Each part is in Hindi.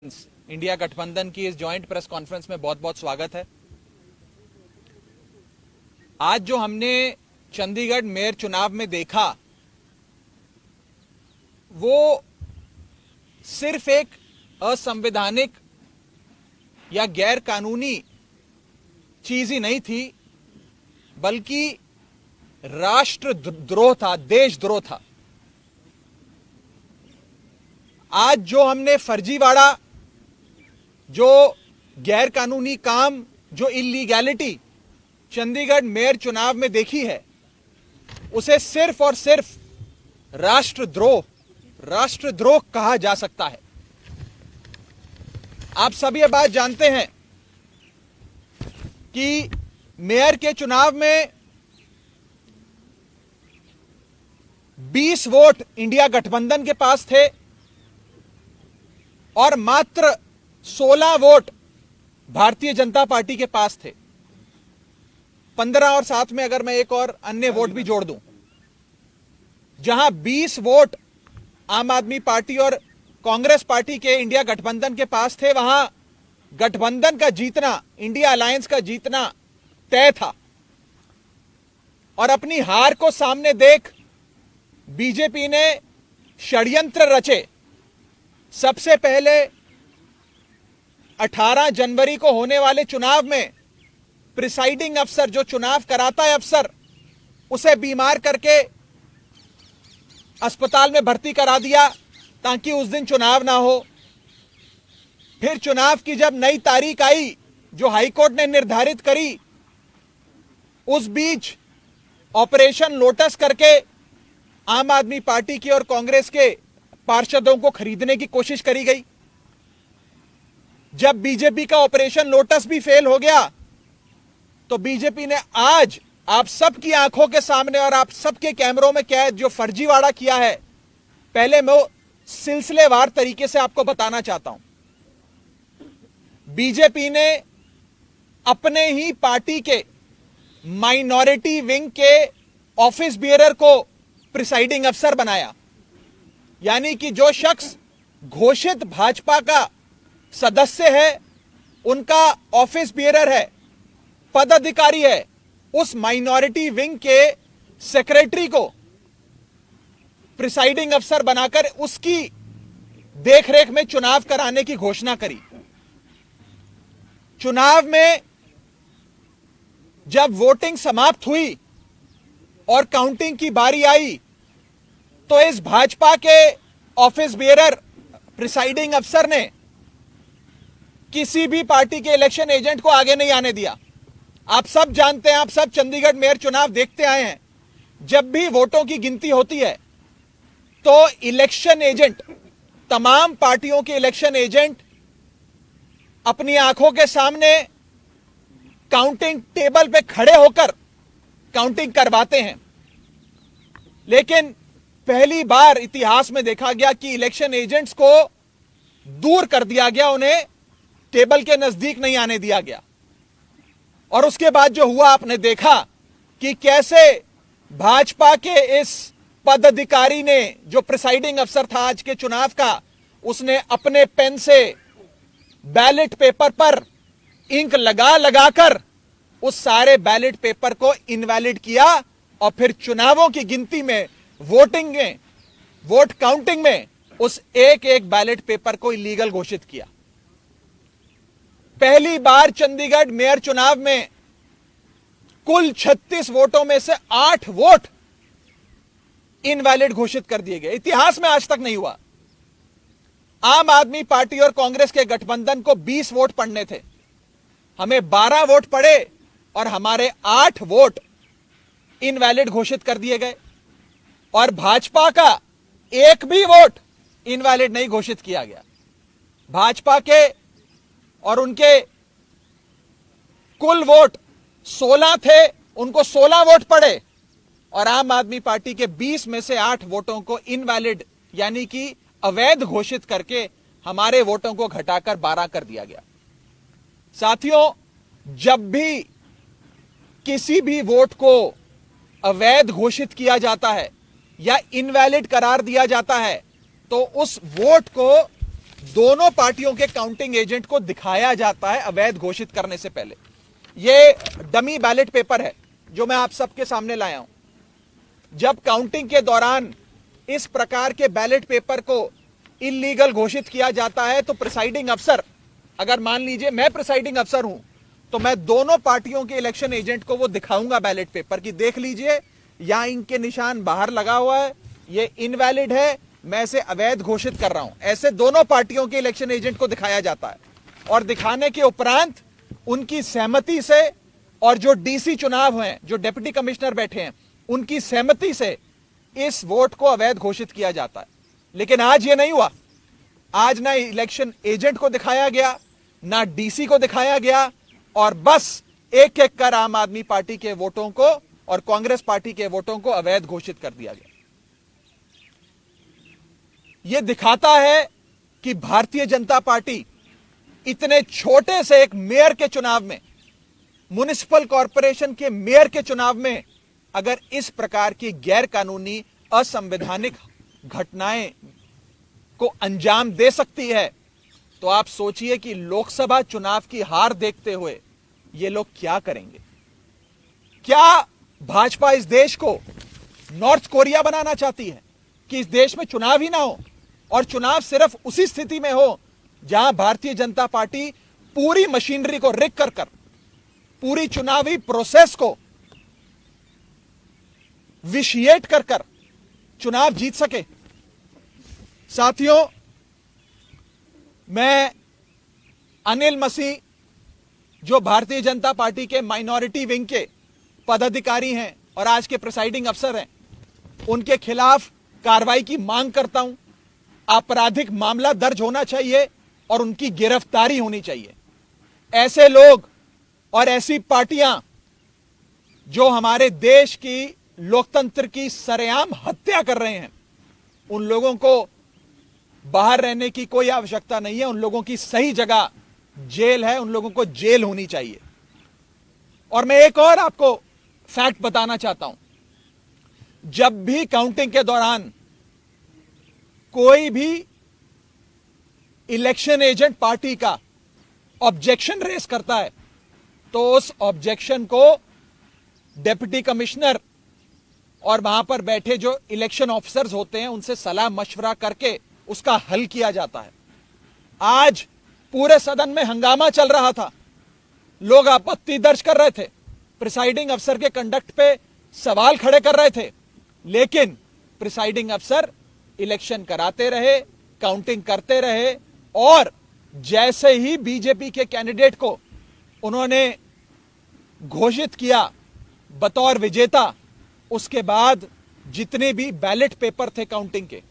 इंडिया गठबंधन की इस जॉइंट प्रेस कॉन्फ्रेंस में बहुत बहुत स्वागत है। आज जो हमने चंडीगढ़ मेयर चुनाव में देखा वो सिर्फ एक असंवैधानिक या गैर कानूनी चीज ही नहीं थी, बल्कि राष्ट्रद्रोह था, देशद्रोह था। आज जो हमने फर्जीवाड़ा, जो गैर कानूनी काम, जो इलीगैलिटी चंडीगढ़ मेयर चुनाव में देखी है, उसे सिर्फ और सिर्फ राष्ट्रद्रोह कहा जा सकता है। आप सभी ये बात जानते हैं कि मेयर के चुनाव में 20 वोट इंडिया गठबंधन के पास थे और मात्र 16 वोट भारतीय जनता पार्टी के पास थे। 15 और साथ में अगर मैं एक और अन्य वोट भी जोड़ दूं, जहां 20 वोट आम आदमी पार्टी और कांग्रेस पार्टी के इंडिया गठबंधन के पास थे, वहां गठबंधन का जीतना, इंडिया अलायंस का जीतना तय था। और अपनी हार को सामने देख बीजेपी ने षड्यंत्र रचे। सबसे पहले 18 जनवरी को होने वाले चुनाव में प्रिसाइडिंग अफसर, जो चुनाव कराता है अफसर, उसे बीमार करके अस्पताल में भर्ती करा दिया ताकि उस दिन चुनाव ना हो। फिर चुनाव की जब नई तारीख आई, जो हाईकोर्ट ने निर्धारित करी, उस बीच ऑपरेशन लोटस करके आम आदमी पार्टी की और कांग्रेस के पार्षदों को खरीदने की कोशिश करी गई। जब बीजेपी का ऑपरेशन लोटस भी फेल हो गया, तो बीजेपी ने आज आप सबकी आंखों के सामने और आप सबके कैमरों में कैद जो फर्जीवाड़ा किया है, पहले मैं वो सिलसिलेवार तरीके से आपको बताना चाहता हूं। बीजेपी ने अपने ही पार्टी के माइनॉरिटी विंग के ऑफिस बियरर को प्रिसाइडिंग अफसर बनाया। यानी कि जो शख्स घोषित भाजपा का सदस्य है, उनका ऑफिस बियरर है, पदाधिकारी है, उस माइनॉरिटी विंग के सेक्रेटरी को प्रिसाइडिंग अफसर बनाकर उसकी देखरेख में चुनाव कराने की घोषणा करी। चुनाव में जब वोटिंग समाप्त हुई और काउंटिंग की बारी आई, तो इस भाजपा के ऑफिस बियरर प्रिसाइडिंग अफसर ने किसी भी पार्टी के इलेक्शन एजेंट को आगे नहीं आने दिया। आप सब जानते हैं, आप सब चंडीगढ़ मेयर चुनाव देखते आए हैं, जब भी वोटों की गिनती होती है तो इलेक्शन एजेंट, तमाम पार्टियों के इलेक्शन एजेंट अपनी आंखों के सामने काउंटिंग टेबल पे खड़े होकर काउंटिंग करवाते हैं। लेकिन पहली बार इतिहास में देखा गया कि इलेक्शन एजेंट्स को दूर कर दिया गया, उन्हें टेबल के नजदीक नहीं आने दिया गया। और उसके बाद जो हुआ, आपने देखा कि कैसे भाजपा के इस पदाधिकारी ने, जो प्रिसाइडिंग अफसर था आज के चुनाव का, उसने अपने पेन से बैलेट पेपर पर इंक लगा लगाकर उस सारे बैलेट पेपर को इनवैलिड किया और फिर चुनावों की गिनती में, वोटिंग में, वोट काउंटिंग में उस एक एक बैलेट पेपर को इलीगल घोषित किया। पहली बार चंडीगढ़ मेयर चुनाव में कुल 36 वोटों में से 8 वोट इनवैलिड घोषित कर दिए गए। इतिहास में आज तक नहीं हुआ। आम आदमी पार्टी और कांग्रेस के गठबंधन को 20 वोट पड़ने थे, हमें 12 वोट पड़े और हमारे 8 वोट इनवैलिड घोषित कर दिए गए। और भाजपा का एक भी वोट इनवैलिड नहीं घोषित किया गया। भाजपा के और उनके कुल वोट 16 थे, उनको 16 वोट पड़े और आम आदमी पार्टी के 20 में से 8 वोटों को इनवैलिड यानी कि अवैध घोषित करके हमारे वोटों को घटाकर 12 कर दिया गया। साथियों, जब भी किसी भी वोट को अवैध घोषित किया जाता है या इनवैलिड करार दिया जाता है, तो उस वोट को दोनों पार्टियों के काउंटिंग एजेंट को दिखाया जाता है अवैध घोषित करने से पहले। यह डमी बैलेट पेपर है जो मैं आप सबके सामने लाया हूं। जब काउंटिंग के दौरान इस प्रकार के बैलेट पेपर को इलीगल घोषित किया जाता है तो प्रिसाइडिंग अफसर, अगर मान लीजिए मैं प्रिसाइडिंग अफसर हूं, तो मैं दोनों पार्टियों के इलेक्शन एजेंट को वो दिखाऊंगा बैलेट पेपर की, देख लीजिए यहां इनके निशान बाहर लगा हुआ है, ये इनवैलिड है, मैं इसे अवैध घोषित कर रहा हूं। ऐसे दोनों पार्टियों के इलेक्शन एजेंट को दिखाया जाता है और दिखाने के उपरांत उनकी सहमति से, और जो डीसी चुनाव हैं, जो डिप्टी कमिश्नर बैठे हैं, उनकी सहमति से इस वोट को अवैध घोषित किया जाता है। लेकिन आज ये नहीं हुआ। आज ना इलेक्शन एजेंट को दिखाया गया, ना डीसी को दिखाया गया, और बस एक एक कर आम आदमी पार्टी के वोटों को और कांग्रेस पार्टी के वोटों को अवैध घोषित कर दिया गया। यह दिखाता है कि भारतीय जनता पार्टी इतने छोटे से एक मेयर के चुनाव में, म्युनिसिपल कॉरपोरेशन के मेयर के चुनाव में, अगर इस प्रकार की गैर कानूनी असंवैधानिक घटनाएं को अंजाम दे सकती है, तो आप सोचिए कि लोकसभा चुनाव की हार देखते हुए ये लोग क्या करेंगे। क्या भाजपा इस देश को नॉर्थ कोरिया बनाना चाहती है कि इस देश में चुनाव ही ना हो, और चुनाव सिर्फ उसी स्थिति में हो जहां भारतीय जनता पार्टी पूरी मशीनरी को रिग कर पूरी चुनावी प्रोसेस को विशिएट कर चुनाव जीत सके। साथियों, मैं अनिल मसीह, जो भारतीय जनता पार्टी के माइनॉरिटी विंग के पदाधिकारी हैं और आज के प्रिसाइडिंग अफसर हैं, उनके खिलाफ कार्रवाई की मांग करता हूं। आपराधिक मामला दर्ज होना चाहिए और उनकी गिरफ्तारी होनी चाहिए। ऐसे लोग और ऐसी पार्टियां जो हमारे देश की लोकतंत्र की सरेआम हत्या कर रहे हैं, उन लोगों को बाहर रहने की कोई आवश्यकता नहीं है। उन लोगों की सही जगह जेल है, उन लोगों को जेल होनी चाहिए। और मैं एक और आपको फैक्ट बताना चाहता हूं। जब भी काउंटिंग के दौरान कोई भी इलेक्शन एजेंट पार्टी का ऑब्जेक्शन रेस करता है, तो उस ऑब्जेक्शन को डिप्टी कमिश्नर और वहां पर बैठे जो इलेक्शन ऑफिसर्स होते हैं उनसे सलाह मशवरा करके उसका हल किया जाता है। आज पूरे सदन में हंगामा चल रहा था, लोग आपत्ति दर्ज कर रहे थे, प्रिसाइडिंग अफसर के कंडक्ट पे सवाल खड़े कर रहे थे, लेकिन प्रिसाइडिंग अफसर इलेक्शन कराते रहे, काउंटिंग करते रहे, और जैसे ही बीजेपी के कैंडिडेट को उन्होंने घोषित किया बतौर विजेता, उसके बाद जितने भी बैलेट पेपर थे काउंटिंग के,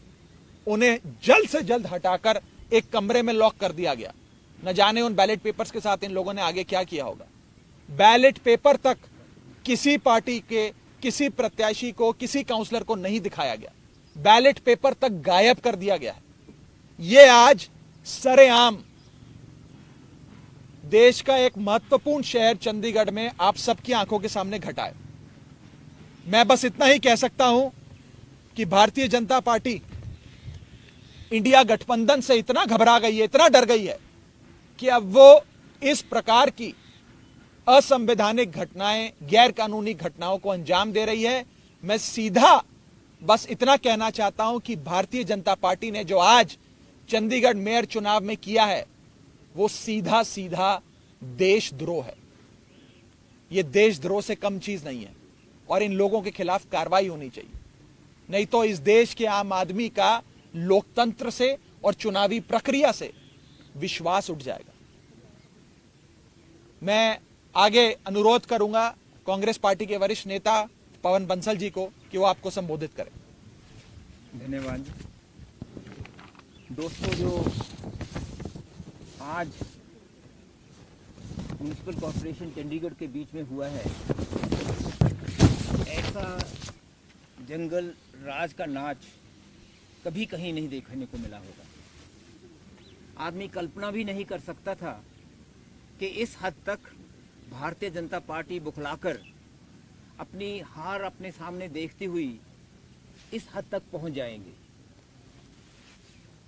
उन्हें जल्द से जल्द हटाकर एक कमरे में लॉक कर दिया गया। न जाने उन बैलेट पेपर्स के साथ इन लोगों ने आगे क्या किया होगा। बैलेट पेपर तक किसी पार्टी के किसी प्रत्याशी को, किसी काउंसलर को नहीं दिखाया गया। बैलेट पेपर तक गायब कर दिया गया है। यह आज सरेआम देश का एक महत्वपूर्ण शहर चंडीगढ़ में आप सबकी आंखों के सामने घटा है। मैं बस इतना ही कह सकता हूं कि भारतीय जनता पार्टी इंडिया गठबंधन से इतना घबरा गई है, इतना डर गई है कि अब वो इस प्रकार की असंवैधानिक घटनाएं, गैर कानूनी घटनाओं को अंजाम दे रही है। मैं सीधा बस इतना कहना चाहता हूं कि भारतीय जनता पार्टी ने जो आज चंडीगढ़ मेयर चुनाव में किया है, वो सीधा सीधा देशद्रोह है। यह देशद्रोह से कम चीज नहीं है, और इन लोगों के खिलाफ कार्रवाई होनी चाहिए। नहीं तो इस देश के आम आदमी का लोकतंत्र से और चुनावी प्रक्रिया से विश्वास उठ जाएगा। मैं आगे अनुरोध करूंगा कांग्रेस पार्टी के वरिष्ठ नेता पवन बंसल जी को कि वो आपको संबोधित करें। धन्यवाद दोस्तों। जो आज म्युनिसिपल कॉर्पोरेशन चंडीगढ़ के बीच में हुआ है, ऐसा जंगल राज का नाच कभी कहीं नहीं देखने को मिला होगा। आदमी कल्पना भी नहीं कर सकता था कि इस हद तक भारतीय जनता पार्टी बुखलाकर अपनी हार अपने सामने देखती हुई इस हद तक पहुंच जाएंगे।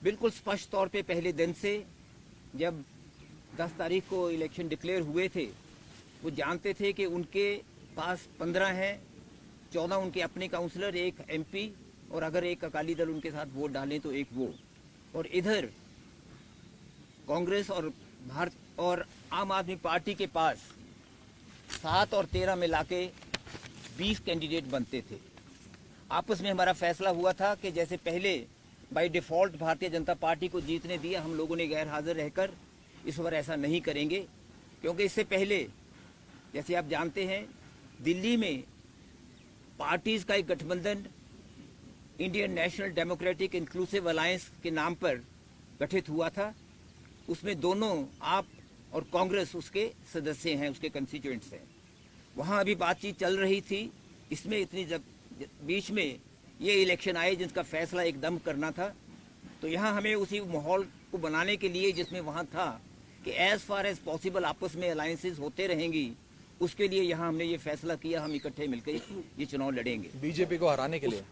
बिल्कुल स्पष्ट तौर पे पहले दिन से जब 10 तारीख को इलेक्शन डिक्लेयर हुए थे, वो जानते थे कि उनके पास 15 हैं, 14 उनके अपने काउंसलर, एक एमपी, और अगर एक अकाली दल उनके साथ वोट डालें तो एक वो, और इधर कांग्रेस और भारत और आम आदमी पार्टी के पास 7 और 13 मिला के 20 कैंडिडेट बनते थे। आपस में हमारा फैसला हुआ था कि जैसे पहले by default Bharatiya Janata party को जीतने दिया, हम लोगों ने गैर हाजिर रहकर, इस बार ऐसा नहीं करेंगे, क्योंकि इससे पहले जैसे आप जानते हैं दिल्ली में पार्टीज का एक गठबंधन Indian national democratic inclusive alliance के नाम पर गठित हुआ था। उसमें दोनों आप और कांग्रेस उसके सदस्य हैं, उसके कंस्टिट्यूएंट्स हैं। वहाँ अभी बातचीत चल रही थी। इसमें इतनी जब बीच में ये इलेक्शन आए जिसका फैसला एकदम करना था, तो यहाँ हमें उसी माहौल को बनाने के लिए जिसमें वहाँ था कि एज फार एज पॉसिबल आपस में अलायंसेस होते रहेंगी, उसके लिए यहाँ हमने ये फैसला किया हम इकट्ठे मिलकर ये चुनाव लड़ेंगे। बीजेपी को हराने के लिए,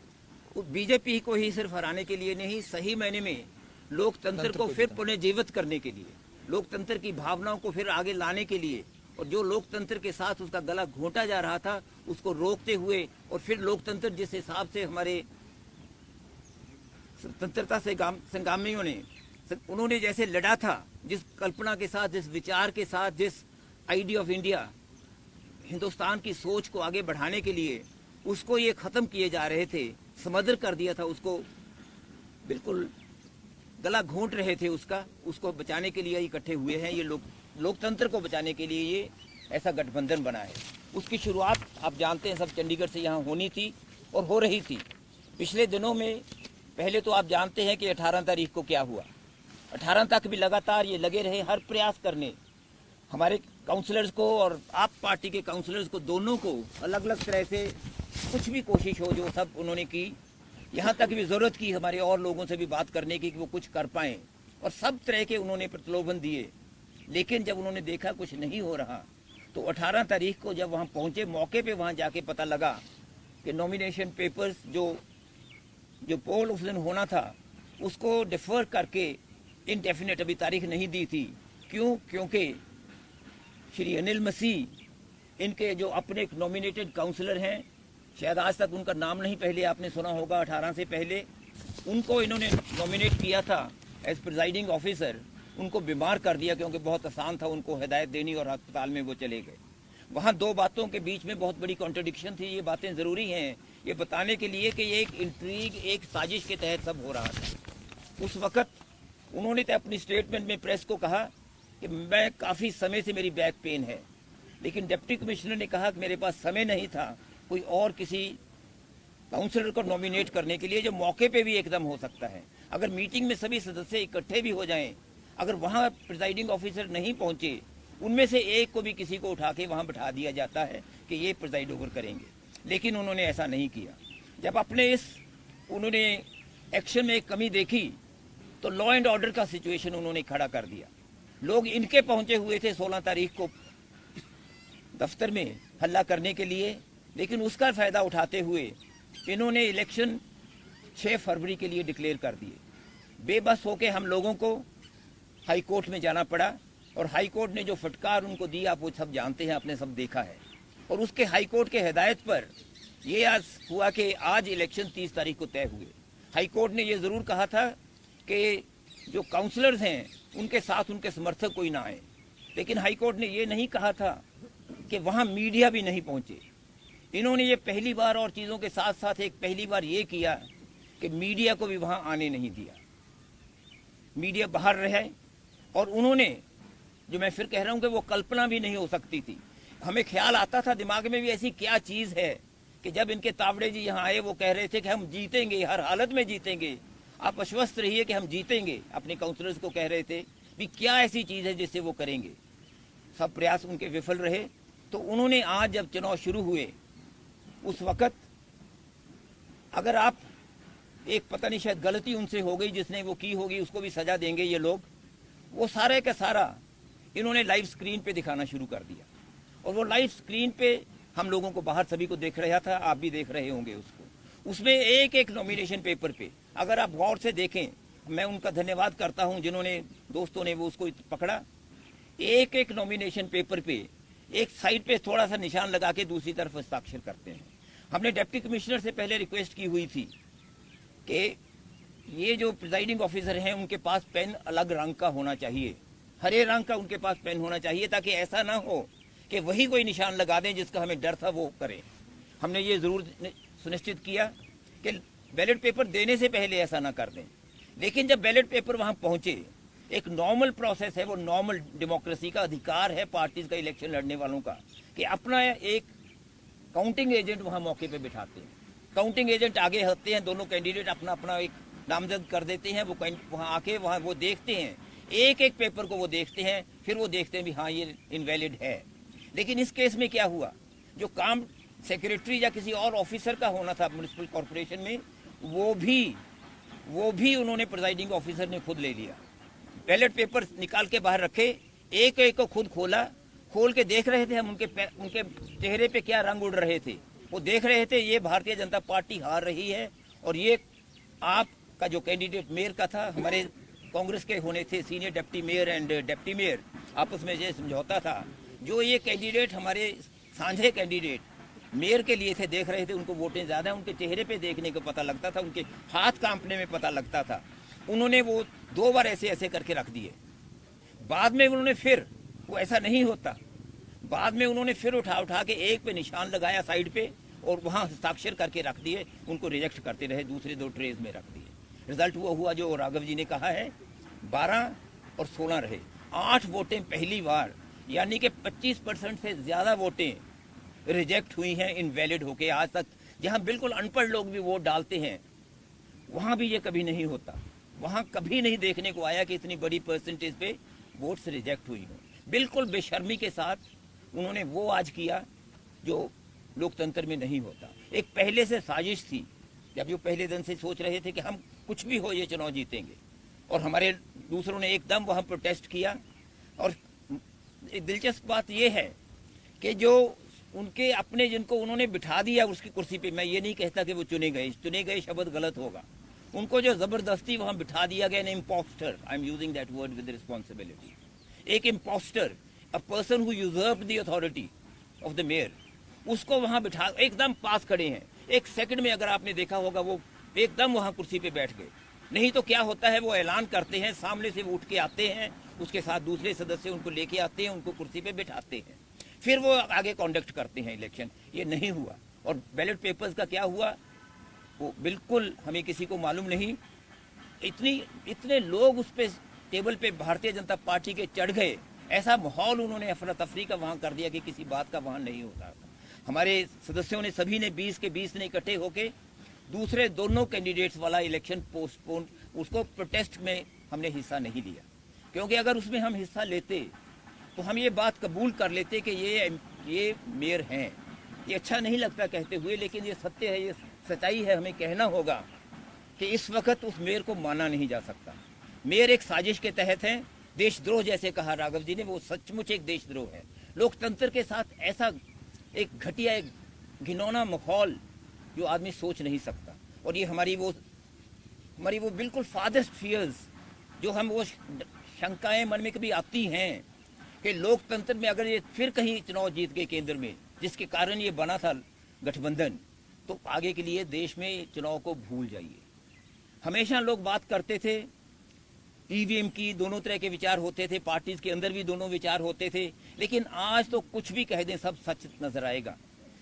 बीजेपी को ही सिर्फ हराने के लिए नहीं, सही मायने में लोकतंत्र को फिर पुनर्जीवित करने के लिए, लोकतंत्र की भावनाओं को फिर आगे लाने के लिए, और जो लोकतंत्र के साथ उसका गला घोंटा जा रहा था उसको रोकते हुए, और फिर लोकतंत्र जिस हिसाब से हमारे स्वतंत्रता से संग्रामियों ने उन्होंने जैसे लड़ा था, जिस कल्पना के साथ, जिस विचार के साथ, जिस आइडिया ऑफ इंडिया, हिंदुस्तान की सोच को आगे बढ़ाने के लिए उसको ये खत्म किए जा रहे थे, समदर कर दिया था उसको, बिल्कुल गला घोंट रहे थे उसको बचाने के लिए इकट्ठे हुए हैं। ये लोकतंत्र को बचाने के लिए ये ऐसा गठबंधन बना है। उसकी शुरुआत आप जानते हैं सब चंडीगढ़ से यहाँ होनी थी और हो रही थी। पिछले दिनों में पहले तो आप जानते हैं कि 18 तारीख को क्या हुआ। 18 तक भी लगातार ये लगे रहे हर प्रयास करने, हमारे काउंसलर्स को और आप पार्टी के काउंसलर्स को, दोनों को अलग अलग तरह से कुछ भी कोशिश हो जो सब उन्होंने की। यहाँ तक भी ज़रूरत की हमारे और लोगों से भी बात करने की कि वो कुछ कर पाएं, और सब तरह के उन्होंने प्रलोभन दिए। लेकिन जब उन्होंने देखा कुछ नहीं हो रहा, तो 18 तारीख को जब वहाँ पहुँचे, मौके पे वहाँ जाके पता लगा कि नॉमिनेशन पेपर्स जो पोल उस दिन होना था उसको डिफर करके इनडेफिनेट अभी तारीख नहीं दी थी। क्यों? क्योंकि श्री अनिल मसीह इनके जो अपने नॉमिनेटेड काउंसलर हैं, शायद आज तक उनका नाम नहीं पहले आपने सुना होगा, 18 से पहले उनको इन्होंने नॉमिनेट किया था एज प्रिजाइडिंग ऑफिसर। उनको बीमार कर दिया क्योंकि बहुत आसान था उनको हिदायत देनी, और अस्पताल में वो चले गए। वहाँ दो बातों के बीच में बहुत बड़ी कॉन्ट्रडिक्शन थी। ये बातें ज़रूरी हैं ये बताने के लिए कि ये एक इंट्रीग, एक साजिश के तहत सब हो रहा था। उस वक़्त उन्होंने तो अपनी स्टेटमेंट में प्रेस को कहा कि मैं काफ़ी समय से मेरी बैक पेन है, लेकिन डिप्टी कमिश्नर ने कहा कि मेरे पास समय नहीं था कोई और किसी काउंसलर को नॉमिनेट करने के लिए जो मौके पे भी एकदम हो सकता है। अगर मीटिंग में सभी सदस्य इकट्ठे भी हो जाएं, अगर वहाँ प्रिजाइडिंग ऑफिसर नहीं पहुँचे, उनमें से एक को भी किसी को उठा के वहाँ बिठा दिया जाता है कि ये प्रिजाइड ओवर करेंगे, लेकिन उन्होंने ऐसा नहीं किया। जब अपने उन्होंने एक्शन में एक कमी देखी तो लॉ एंड ऑर्डर का सिचुएशन उन्होंने खड़ा कर दिया। लोग इनके पहुंचे हुए थे 16 तारीख को दफ्तर में हल्ला करने के लिए, लेकिन उसका फायदा उठाते हुए इन्होंने इलेक्शन 6 फरवरी के लिए डिक्लेयर कर दिए। बेबस होके हम लोगों को हाई कोर्ट में जाना पड़ा, और हाई कोर्ट ने जो फटकार उनको दी आप वो सब जानते हैं, आपने सब देखा है। और उसके हाई कोर्ट के हिदायत पर ये आज हुआ कि आज इलेक्शन 30 तारीख को तय हुए। हाई कोर्ट ने ये ज़रूर कहा था कि जो काउंसलर्स हैं उनके साथ उनके समर्थक कोई ना आए, लेकिन हाई कोर्ट ने ये नहीं कहा था कि वहाँ मीडिया भी नहीं पहुँचे। इन्होंने ये पहली बार, और चीज़ों के साथ साथ एक पहली बार ये किया कि मीडिया को भी वहाँ आने नहीं दिया, मीडिया बाहर रहे। और उन्होंने, जो मैं फिर कह रहा हूँ कि वो कल्पना भी नहीं हो सकती थी, हमें ख्याल आता था दिमाग में भी ऐसी क्या चीज़ है कि जब इनके तावड़े जी यहाँ आए वो कह रहे थे कि हम जीतेंगे, हर हालत में जीतेंगे, आप आश्वस्त रहिए कि हम जीतेंगे। अपने काउंसलर्स को कह रहे थे भी क्या ऐसी चीज़ है जिससे वो करेंगे। सब प्रयास उनके विफल रहे। तो उन्होंने आज जब चुनाव शुरू हुए उस वक़्त, अगर आप एक पता नहीं शायद गलती उनसे हो गई, जिसने वो की होगी उसको भी सजा देंगे ये लोग, वो सारे का सारा इन्होंने लाइव स्क्रीन पे दिखाना शुरू कर दिया। और वो लाइव स्क्रीन पे हम लोगों को बाहर सभी को देख रहा था, आप भी देख रहे होंगे उसको। उसमें एक एक नॉमिनेशन पेपर पे अगर आप गौर से देखें मैं उनका धन्यवाद करता हूं जिन्होंने दोस्तों ने वो उसको पकड़ा। एक एक नॉमिनेशन पेपर पे एक साइड पे थोड़ा सा निशान लगा के दूसरी तरफ हस्ताक्षर करते हैं। हमने डिप्टी कमिश्नर से पहले रिक्वेस्ट की हुई थी कि ये जो प्रिजाइडिंग ऑफिसर हैं उनके पास पेन अलग रंग का होना चाहिए, हरे रंग का उनके पास पेन होना चाहिए, ताकि ऐसा ना हो कि वही कोई निशान लगा दें जिसका हमें डर था वो करें। हमने ये जरूर सुनिश्चित किया कि बैलेट पेपर देने से पहले ऐसा ना कर दें। लेकिन जब बैलेट पेपर वहां पहुंचे, एक नॉर्मल प्रोसेस है, वो नॉर्मल डेमोक्रेसी का अधिकार है पार्टीज का, इलेक्शन लड़ने वालों का, कि अपना एक काउंटिंग एजेंट वहां मौके पे बिठाते हैं। काउंटिंग एजेंट आगे होते हैं, दोनों कैंडिडेट अपना अपना एक नामजद कर देते हैं। वो वहां आके वहां वो देखते हैं, एक एक पेपर को वो देखते हैं, फिर वो देखते हैं भी हाँ ये इनवैलिड है। लेकिन इस केस में क्या हुआ, जो काम सेक्रेटरी या किसी और ऑफिसर का होना था म्युनिसिपल कॉर्पोरेशन में, वो भी उन्होंने प्रिजाइडिंग ऑफिसर ने खुद ले लिया। बैलेट पेपर निकाल के बाहर रखे, एक एक को खुद खोला, खोल के देख रहे थे हम उनके चेहरे पे क्या रंग उड़ रहे थे। वो देख रहे थे ये भारतीय जनता पार्टी हार रही है, और ये आपका जो कैंडिडेट मेयर का था, हमारे कांग्रेस के होने थे senior deputy mayor and deputy mayor, आपस में ये समझौता था। जो ये कैंडिडेट हमारे साझे कैंडिडेट मेयर के लिए थे, देख रहे थे उनको वोटें ज्यादा, उनके चेहरे पे देखने को पता लगता था, उनके हाथ कांपने में पता लगता था। उन्होंने वो 2 बार ऐसे ऐसे करके रख दिए। बाद में उन्होंने फिर, वो ऐसा नहीं होता, बाद में उन्होंने फिर उठा के एक पे निशान लगाया साइड पे, और वहां हस्ताक्षर करके रख दिए, उनको रिजेक्ट करते रहे, दूसरे 2 ट्रेज में रख दिए। रिजल्ट वो हुआ जो राघव जी ने कहा है, 12 और 16 रहे, 8 वोटें पहली बार, यानी कि 25% से ज्यादा वोटें रिजेक्ट हुई हैं इनवैलिड होके। आज तक जहां बिल्कुल अनपढ़ लोग भी वोट डालते हैं, वहां भी ये कभी नहीं होता। वहां कभी नहीं देखने को आया कि इतनी बड़ी परसेंटेज पे वोट्स रिजेक्ट हुई हो। बिल्कुल बेशर्मी के साथ उन्होंने वो आज किया जो लोकतंत्र में नहीं होता। एक पहले से साजिश थी, जब जो पहले दिन से सोच रहे थे कि हम कुछ भी हो ये चुनाव जीतेंगे, और हमारे दूसरों ने एकदम वहां प्रोटेस्ट किया। और एक दिलचस्प बात यह है कि जो उनके अपने जिनको उन्होंने बिठा दिया उसकी कुर्सी पे, मैं ये नहीं कहता कि वो चुने गए शब्द गलत होगा, उनको जो जबरदस्ती वहां बिठा दिया गया, imposter, I am using that word with responsibility, एक imposter, a person who usurped the authority of the mayor, उसको वहां बिठा, एकदम पास खड़े हैं। एक सेकंड में अगर आपने देखा होगा वो एकदम वहां कुर्सी पे बैठ गए। नहीं तो क्या होता है, वो ऐलान करते हैं, सामने से वो उठ के आते हैं, उसके साथ दूसरे सदस्य उनको लेके आते हैं, उनको कुर्सी पे बिठाते हैं, फिर वो आगे कॉन्डक्ट करते हैं इलेक्शन। ये नहीं हुआ। और बैलेट पेपर्स का क्या हुआ वो बिल्कुल हमें किसी को मालूम नहीं। इतने लोग उस पे टेबल पे भारतीय जनता पार्टी के चढ़ गए, ऐसा माहौल उन्होंने अफरा तफरी का वहां कर दिया कि किसी बात का वहां नहीं होता। हमारे सदस्यों ने सभी ने 20 के 20 ने इकट्ठे होके दूसरे दोनों कैंडिडेट्स वाला इलेक्शन पोस्टपोन, उसको प्रोटेस्ट में हमने हिस्सा नहीं लिया, क्योंकि अगर उसमें हम हिस्सा लेते तो हम ये बात कबूल कर लेते कि ये मेयर हैं। ये अच्छा नहीं लगता कहते हुए, लेकिन ये सत्य है, ये सच्चाई है, हमें कहना होगा कि इस वक्त उस मेयर को माना नहीं जा सकता। मेयर एक साजिश के तहत है, देशद्रोह जैसे कहा राघव जी ने, वो सचमुच एक देशद्रोह है। लोकतंत्र के साथ ऐसा एक घटिया, एक घिनौना माहौल जो आदमी सोच नहीं सकता। और ये हमारी वो बिल्कुल फादर्स्ट फियर्स, जो हम वो शंकाएं मन में कभी आती हैं कि लोकतंत्र में अगर ये फिर कहीं चुनाव जीत गए केंद्र में, जिसके कारण ये बना था गठबंधन, तो आगे के लिए देश में चुनाव को भूल जाइए। हमेशा लोग बात करते थे ईवीएम की, दोनों तरह के विचार होते थे, पार्टीज के अंदर भी दोनों विचार होते थे, लेकिन आज तो कुछ भी कह दें सब सच नजर आएगा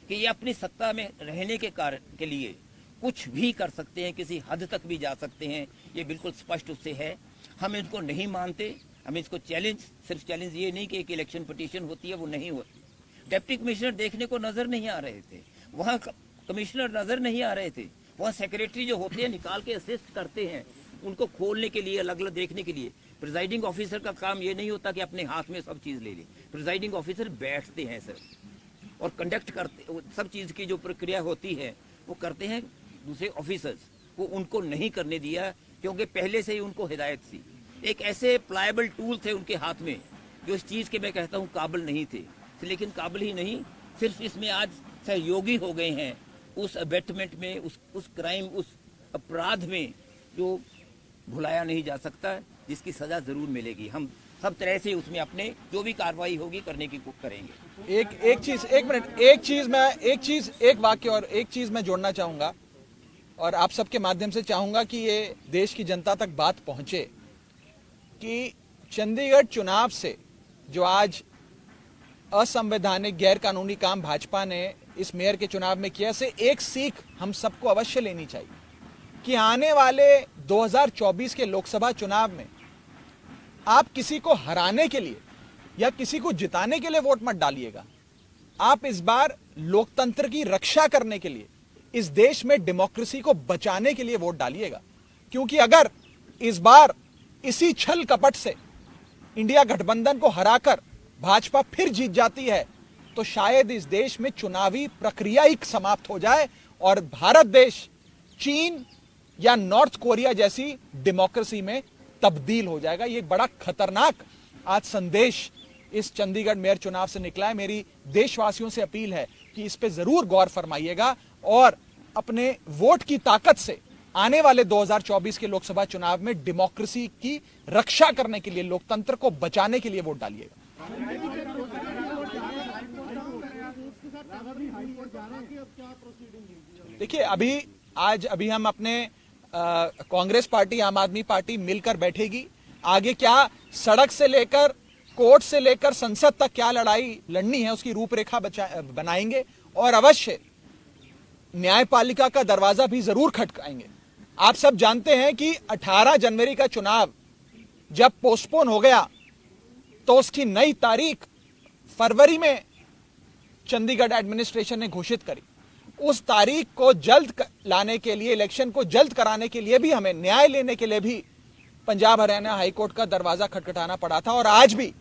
कि ये अपनी सत्ता में रहने के कारण के लिए कुछ भी कर सकते हैं, किसी हद तक भी जा सकते हैं। ये बिल्कुल स्पष्ट उससे है। हम इनको नहीं मानते, हम इसको सिर्फ चैलेंज ये नहीं कि एक इलेक्शन पिटीशन होती है, वो नहीं होती। डिप्टी कमिश्नर देखने को नजर नहीं आ रहे थे, वहाँ कमिश्नर नजर नहीं आ रहे थे, वहाँ सेक्रेटरी जो होते हैं निकाल के असिस्ट करते हैं उनको खोलने के लिए, अलग अलग देखने के लिए। प्रिजाइडिंग ऑफिसर का काम ये नहीं होता कि अपने हाथ में सब चीज ले ले। प्रिजाइडिंग ऑफिसर बैठते हैं सर और कंडक्ट करते, सब चीज की जो प्रक्रिया होती है वो करते हैं दूसरे ऑफिसर्स, वो उनको नहीं करने दिया क्योंकि पहले से ही उनको हिदायत थी। एक ऐसे प्लायबल टूल थे उनके हाथ में जो इस चीज के मैं कहता हूँ काबिल नहीं थे, लेकिन काबिल ही नहीं, सिर्फ इसमें आज सहयोगी हो गए हैं उस अबेटमेंट में, उस क्राइम, उस अपराध में जो भुलाया नहीं जा सकता है, जिसकी सजा जरूर मिलेगी। हम सब तरह से उसमें अपने जो भी कार्रवाई होगी करने की करेंगे। एक वाक्य और एक चीज मैं जोड़ना चाहूंगा और आप सबके माध्यम से चाहूंगा कि ये देश की जनता तक बात पहुंचे कि चंडीगढ़ चुनाव से जो आज असंवैधानिक गैर कानूनी काम भाजपा ने इस मेयर के चुनाव में किया, से एक सीख हम सबको अवश्य लेनी चाहिए कि आने वाले 2024 के लोकसभा चुनाव में आप किसी को हराने के लिए या किसी को जिताने के लिए वोट मत डालिएगा। आप इस बार लोकतंत्र की रक्षा करने के लिए, इस देश में डेमोक्रेसी को बचाने के लिए वोट डालिएगा। क्योंकि अगर इस बार इसी छल कपट से इंडिया गठबंधन को हराकर भाजपा फिर जीत जाती है तो शायद इस देश में चुनावी प्रक्रिया ही समाप्त हो जाए और भारत देश चीन या नॉर्थ कोरिया जैसी डेमोक्रेसी में तब्दील हो जाएगा। ये एक बड़ा खतरनाक आज संदेश इस चंडीगढ़ मेयर चुनाव से निकला है। मेरी देशवासियों से अपील है कि इस पे जरूर गौर फरमाइएगा और अपने वोट की ताकत से आने वाले 2024 के लोकसभा चुनाव में डेमोक्रेसी की रक्षा करने के लिए, लोकतंत्र को बचाने के लिए वोट डालिएगा। देखिए, अभी हम अपने कांग्रेस पार्टी, आम आदमी पार्टी मिलकर बैठेगी। आगे क्या सड़क से लेकर कोर्ट से लेकर संसद तक क्या लड़ाई लड़नी है उसकी रूपरेखा बनाएंगे और अवश्य न्यायपालिका का दरवाजा भी जरूर खटकाएंगे। आप सब जानते हैं कि 18 जनवरी का चुनाव जब पोस्टपोन हो गया तो उसकी नई तारीख फरवरी में चंडीगढ़ एडमिनिस्ट्रेशन ने घोषित करी। उस तारीख को जल्द लाने के लिए, इलेक्शन को जल्द कराने के लिए भी, हमें न्याय लेने के लिए भी पंजाब हरियाणा हाईकोर्ट का दरवाजा खटखटाना पड़ा था। और आज भी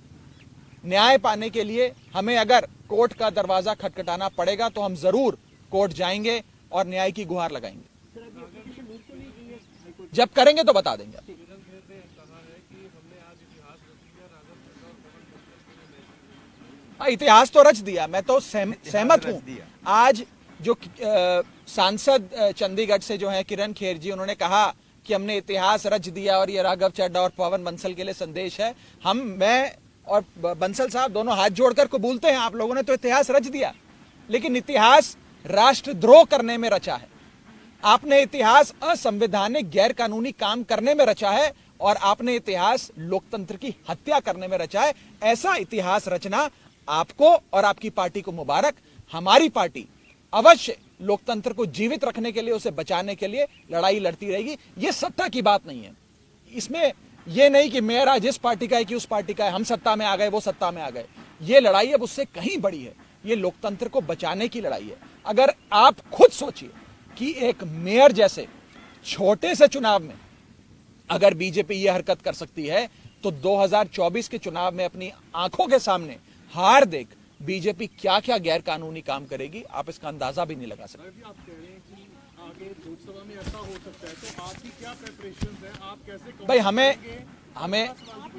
न्याय पाने के लिए हमें अगर कोर्ट का दरवाजा खटखटाना पड़ेगा तो हम जरूर कोर्ट जाएंगे और न्याय की गुहार लगाएंगे। जब करेंगे तो बता देंगे। इतिहास तो रच दिया, मैं तो सहमत हूं। आज जो सांसद चंडीगढ़ से जो है किरण खेर जी, उन्होंने कहा कि हमने इतिहास रच दिया और ये राघव चड्ढा और पवन बंसल के लिए संदेश है। मैं और बंसल साहब दोनों हाथ जोड़कर कबूलते हैं, आप लोगों ने तो इतिहास रच दिया, लेकिन इतिहास राष्ट्रद्रोह करने में रचा है। आपने इतिहास असंवैधानिक गैर कानूनी काम करने में रचा है और आपने इतिहास लोकतंत्र की हत्या करने में रचा है। ऐसा इतिहास रचना आपको और आपकी पार्टी को मुबारक। हमारी पार्टी अवश्य लोकतंत्र को जीवित रखने के लिए, उसे बचाने के लिए लड़ाई लड़ती रहेगी। ये सत्ता की बात नहीं है, इसमें यह नहीं कि मेयर आज इस पार्टी का है कि उस पार्टी का है, हम सत्ता में आ गए वो सत्ता में आ गए। ये लड़ाई अब उससे कहीं बड़ी है, ये लोकतंत्र को बचाने की लड़ाई है। अगर आप खुद सोचिए कि एक मेयर जैसे छोटे से चुनाव में अगर बीजेपी ये हरकत कर सकती है तो 2024 के चुनाव में अपनी आंखों के सामने हार देख बीजेपी क्या क्या गैर कानूनी काम करेगी, आप इसका अंदाजा भी नहीं लगा सकते। आप कह रहे हैं कि आगे लोकसभा में ऐसा हो सकता है, तो आपकी क्या प्रिपरेशंस हैं? आप कैसे भाई हमें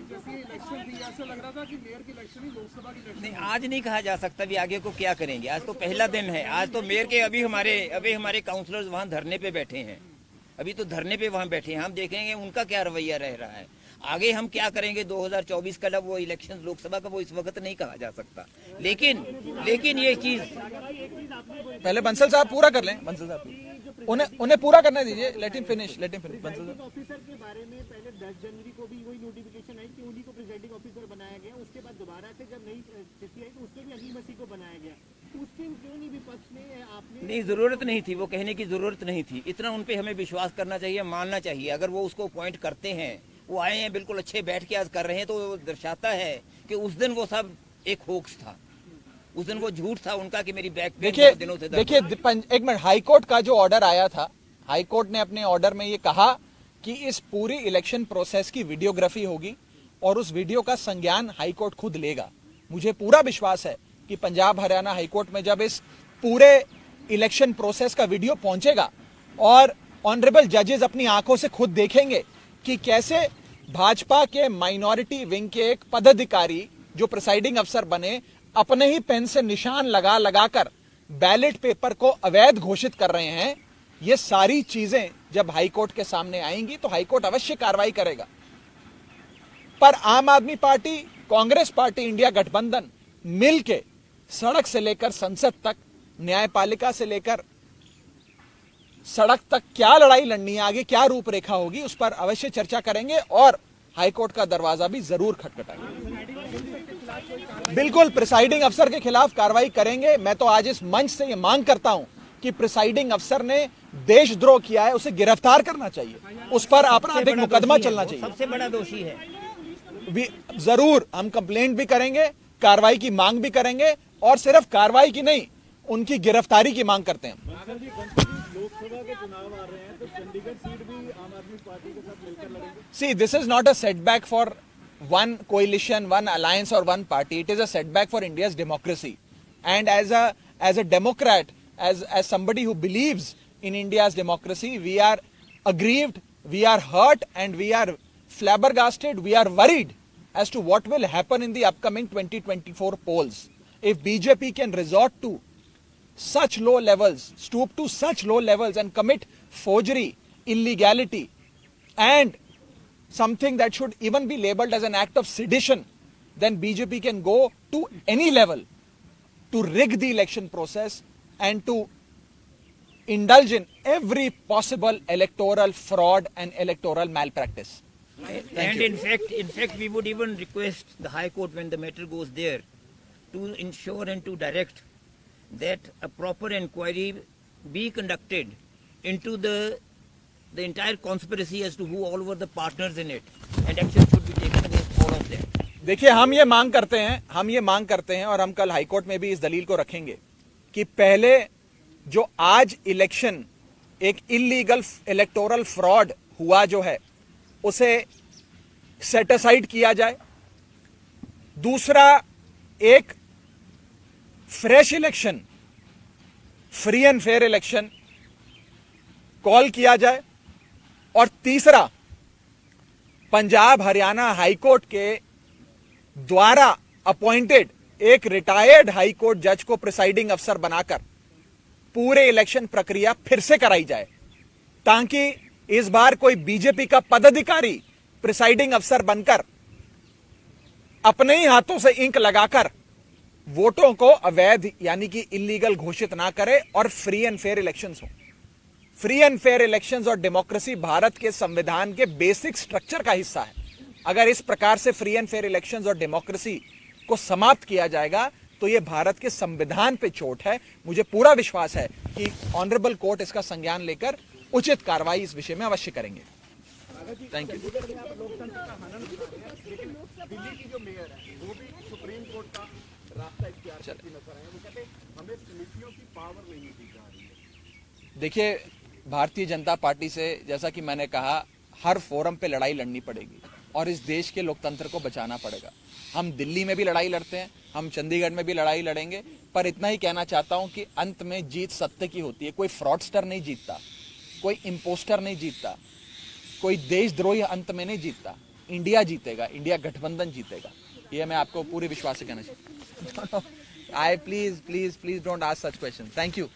जैसे इलेक्शन भी ऐसा लग रहा था कि मेयर की इलेक्शन ही लोकसभा की इलेक्शन नहीं, आज नहीं कहा जा सकता भी आगे को क्या करेंगे। आज तो पहला दिन है। आज तो मेयर के अभी हमारे काउंसलर्स वहाँ धरने पे बैठे हैं, अभी तो धरने पे वहाँ बैठे हैं। हम देखेंगे उनका क्या रवैया रह रहा है। आगे हम क्या करेंगे 2024 का, जब वो इलेक्शन लोकसभा का, वो इस वक्त नहीं कहा जा सकता। लेकिन ये चीज पहले बंसल साहब पूरा कर लें। बंसल साहब उन्हें पूरा करने दीजिए। Let him finish. बंसल साहब ऑफिसर के बारे में पहले 10 जनवरी को भी वही नोटिफिकेशन आई कि उन्हीं को प्रिजाइडिंग ऑफिसर बनाया गया। उसके बाद दोबारा से जब नई स्थिति आई तो उसके भी अजीम मसीह को बनाया गया। उसके क्यों नहीं विपक्ष ने आपने नहीं, जरूरत नहीं थी, वो कहने की जरूरत नहीं थी। इतना उन पे हमें विश्वास करना चाहिए, मानना चाहिए। अगर वो उसको अपॉइंट करते हैं, वो आए हैं बिल्कुल अच्छे बैठ के आज कर रहे हैं, तो वो दर्शाता है कि उस दिन वो सब एक होक्स था, उस दिन वो झूठ था उनका कि मेरी बैक दिनों से। देखिए एक मिनट, हाईकोर्ट का जो ऑर्डर आया था, हाईकोर्ट ने अपने ऑर्डर में ये कहा कि इस पूरी इलेक्शन प्रोसेस की वीडियोग्राफी होगी और उस वीडियो का संज्ञान हाईकोर्ट खुद लेगा। मुझे पूरा विश्वास है कि पंजाब हरियाणा हाईकोर्ट में जब इस पूरे इलेक्शन प्रोसेस का वीडियो पहुंचेगा और ऑनरेबल जजेस अपनी आंखों से खुद देखेंगे कि कैसे भाजपा के माइनॉरिटी विंग के एक पदाधिकारी जो प्रिसाइडिंग अफसर बने, अपने ही पेन से निशान लगा लगाकर बैलेट पेपर को अवैध घोषित कर रहे हैं। ये सारी चीजें जब हाईकोर्ट के सामने आएंगी तो हाईकोर्ट अवश्य कार्रवाई करेगा। पर आम आदमी पार्टी, कांग्रेस पार्टी, इंडिया गठबंधन मिलके सड़क से लेकर संसद तक, न्यायपालिका से लेकर सड़क तक क्या लड़ाई लड़नी है, आगे क्या रूपरेखा होगी, उस पर अवश्य चर्चा करेंगे और हाईकोर्ट का दरवाजा भी जरूर खटखटाएंगे। बिल्कुल प्रिसाइडिंग अफसर के खिलाफ कार्रवाई करेंगे। मैं तो आज इस मंच से यह मांग करता हूं कि प्रिसाइडिंग अफसर ने देशद्रोह किया है, उसे गिरफ्तार करना चाहिए, उस पर आपराधिक मुकदमा चलना चाहिए। सबसे बड़ा दोषी है। जरूर हम कंप्लेंट भी करेंगे, कार्रवाई की मांग भी करेंगे और सिर्फ कार्रवाई की नहीं, उनकी गिरफ्तारी की मांग करते हैं। लोकसभा के चुनाव आ रहे हैं तो चंडीगढ़ सीट भी आम आदमी पार्टी के साथ मिलकर लड़ेंगे। See, this is not a setback for one coalition, one alliance or one party. It is a setback for India's democracy. And as a Democrat, as somebody who believes in India's democracy, we are aggrieved, we are hurt, and we are flabbergasted, we are worried as to what will happen in the upcoming 2024 polls. If BJP can resort to such low levels, stoop to such low levels and commit forgery, illegality, and something that should even be labeled as an act of sedition, then BJP can go to any level to rig the election process and to indulge in every possible electoral fraud and electoral malpractice. And in fact, we would even request the High Court when the matter goes there to ensure and to direct that a proper inquiry be conducted into the entire conspiracy as to who all were the partners in it, and action should be taken against all of them. देखिए हम ये मांग करते हैं और हम कल हाईकोर्ट में भी इस दलील को रखेंगे कि पहले जो आज इलेक्शन एक इलीगल इलेक्टोरल फ्रॉड हुआ जो है उसे सेट असाइड किया जाए। दूसरा, एक fresh election, free and fair election call किया जाए। और तीसरा, पंजाब हरियाणा हाईकोर्ट के द्वारा अपॉइंटेड एक रिटायर्ड हाईकोर्ट जज को प्रिसाइडिंग अफसर बनाकर पूरे इलेक्शन प्रक्रिया फिर से कराई जाए, ताकि इस बार कोई बीजेपी का पदाधिकारी प्रिसाइडिंग अफसर बनकर अपने ही हाथों से इंक लगाकर वोटों को अवैध यानी कि इलीगल घोषित ना करे और फ्री एंड फेयर इलेक्शंस हो। फ्री एंड फेयर इलेक्शंस और डेमोक्रेसी भारत के संविधान के बेसिक स्ट्रक्चर का हिस्सा है। अगर इस प्रकार से फ्री एंड फेयर इलेक्शंस और डेमोक्रेसी को समाप्त किया जाएगा तो यह भारत के संविधान पे चोट है। मुझे पूरा विश्वास है कि ऑनरेबल कोर्ट इसका संज्ञान लेकर उचित कार्रवाई इस विषय में अवश्य करेंगे। Thank you. दिल्ली की जो मेयर है वो भी सुप्रीम कोर्ट का रास्ता इख्तियार करती नजर आए। वो कहते हैं हमें समितियों की पावर नहीं दी जा रही है। देखिए, भारतीय जनता पार्टी से जैसा कि मैंने कहा, हर फोरम पे लड़ाई लड़नी पड़ेगी और इस देश के लोकतंत्र को बचाना पड़ेगा। हम दिल्ली में भी लड़ाई लड़ते हैं, हम चंडीगढ़ में भी लड़ाई लड़ेंगे, पर इतना ही कहना चाहता हूं कि अंत में जीत सत्य की होती है। कोई फ्रॉडस्टर नहीं जीतता, कोई इम्पोस्टर नहीं जीतता, कोई देशद्रोही अंत में नहीं जीतता। इंडिया जीतेगा, इंडिया गठबंधन जीतेगा, ये मैं आपको पूरे विश्वास से कहना चाहता हूँ। I please don't ask such question. Thank you.